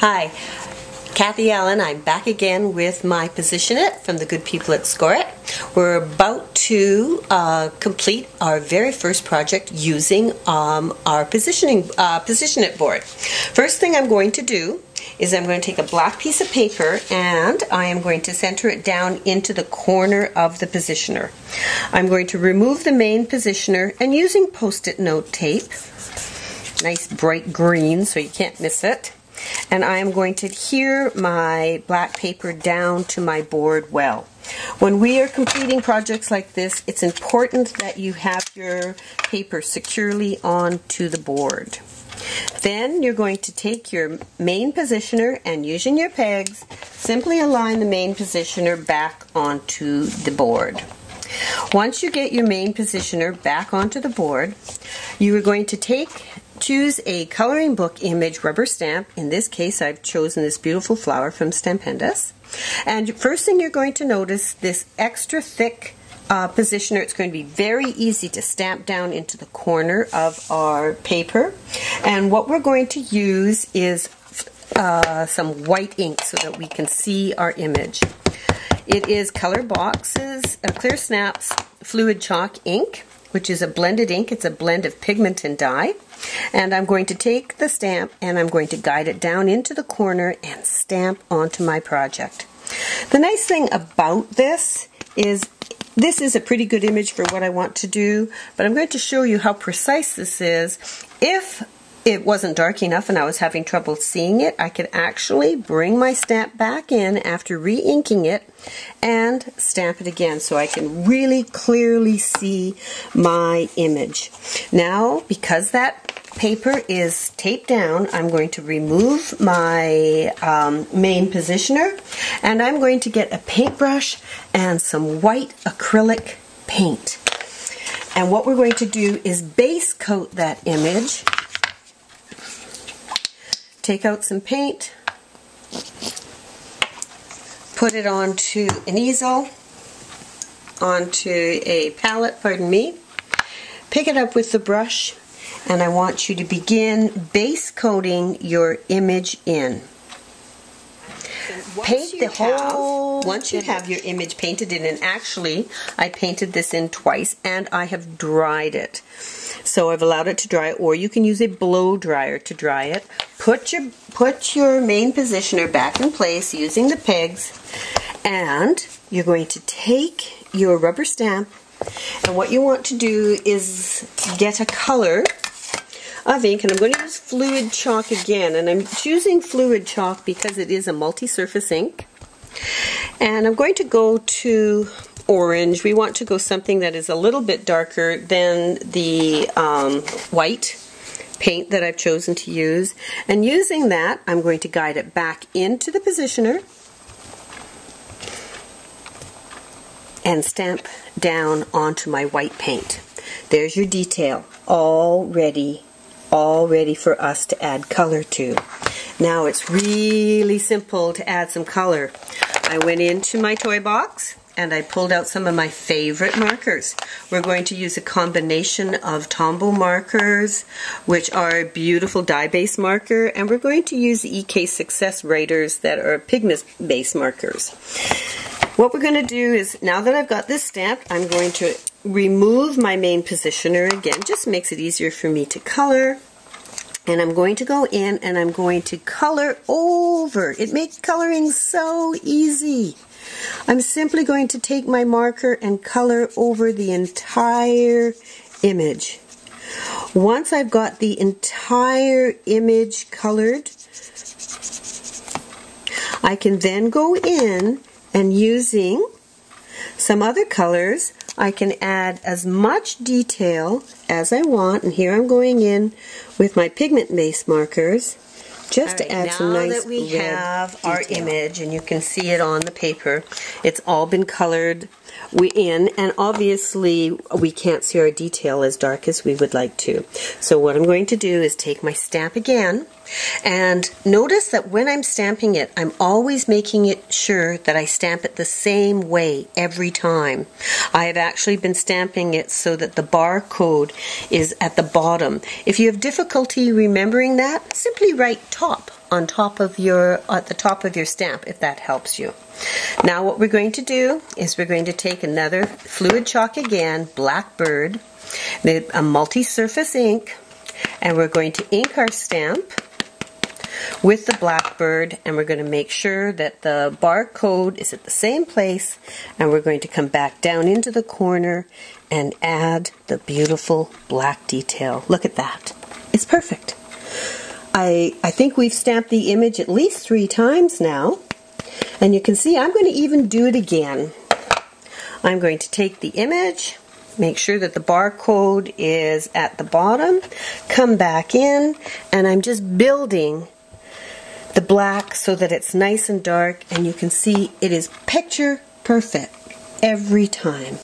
Hi, Cathie Allan. I'm back again with my Position-it from the good people at Scor-it. We're about to complete our very first project using our Position-it board. First thing I'm going to do is I'm going to take a black piece of paper and I am going to center it down into the corner of the positioner. I'm going to remove the main positioner and using Post-it note tape, nice bright green so you can't miss it, and I am going to adhere my black paper down to my board well. When we are completing projects like this, it's important that you have your paper securely onto the board. Then you're going to take your main positioner and using your pegs, simply align the main positioner back onto the board. Once you get your main positioner back onto the board, you are going to choose a coloring book image rubber stamp. In this case, I've chosen this beautiful flower from Stampendous. And first thing you're going to notice, this extra thick positioner, it's going to be very easy to stamp down into the corner of our paper. And what we're going to use is some white ink so that we can see our image. It is Color Box's Clear Snaps Fluid Chalk ink, which is a blended ink. It's a blend of pigment and dye. And I'm going to take the stamp and I'm going to guide it down into the corner and stamp onto my project. The nice thing about this is a pretty good image for what I want to do, but I'm going to show you how precise this is. If it wasn't dark enough and I was having trouble seeing it, I could actually bring my stamp back in after re-inking it and stamp it again so I can really clearly see my image. Now, because that paper is taped down, I'm going to remove my main positioner and I'm going to get a paintbrush and some white acrylic paint. And what we're going to do is base coat that image. Take out some paint, put it onto an easel, onto a palette, pardon me, pick it up with the brush, and I want you to begin base coating your image in. Paint the whole, once you have your image painted in, and actually I painted this in twice and I have dried it. So I've allowed it to dry, or you can use a blow dryer to dry it. Put your main positioner back in place using the pegs, and you're going to take your rubber stamp, and what you want to do is get a color of ink, and I'm going to use fluid chalk again, and I'm choosing fluid chalk because it is a multi-surface ink, and I'm going to go to orange. We want to go something that is a little bit darker than the white paint that I've chosen to use, and using that I'm going to guide it back into the positioner and stamp down onto my white paint. There's your detail, all ready for us to add color to. Now it's really simple to add some color. I went into my toy box and I pulled out some of my favorite markers. We're going to use a combination of Tombow markers, which are a beautiful dye-based marker, and we're going to use the EK Success Writers that are pigment-based markers. What we're going to do is, now that I've got this stamped, I'm going to remove my main positioner again. Just makes it easier for me to color. And I'm going to go in and I'm going to color over. It makes coloring so easy. I'm simply going to take my marker and color over the entire image. Once I've got the entire image colored, I can then go in and using some other colors, I can add as much detail as I want, and here I'm going in with my pigment-based markers just to add some nice red detail. Now that we have our image, and you can see it on the paper, it's all been colored in, and obviously we can't see our detail as dark as we would like to. So what I'm going to do is take my stamp again, And notice that when I'm stamping it, I'm always making it sure that I stamp it the same way every time. I have actually been stamping it so that the barcode is at the bottom. If you have difficulty remembering that, simply write top on top of at the top of your stamp, if that helps you. Now what we're going to do is we're going to take another fluid chalk again, Blackbird, a multi-surface ink, and we're going to ink our stamp with the Blackbird, and we're going to make sure that the barcode is at the same place, and we're going to come back down into the corner and add the beautiful black detail. Look at that. It's perfect. I think we've stamped the image at least 3 times now, and you can see I'm going to even do it again. I'm going to take the image, make sure that the barcode is at the bottom, come back in, and I'm just building the black so that it's nice and dark, and you can see it is picture perfect every time.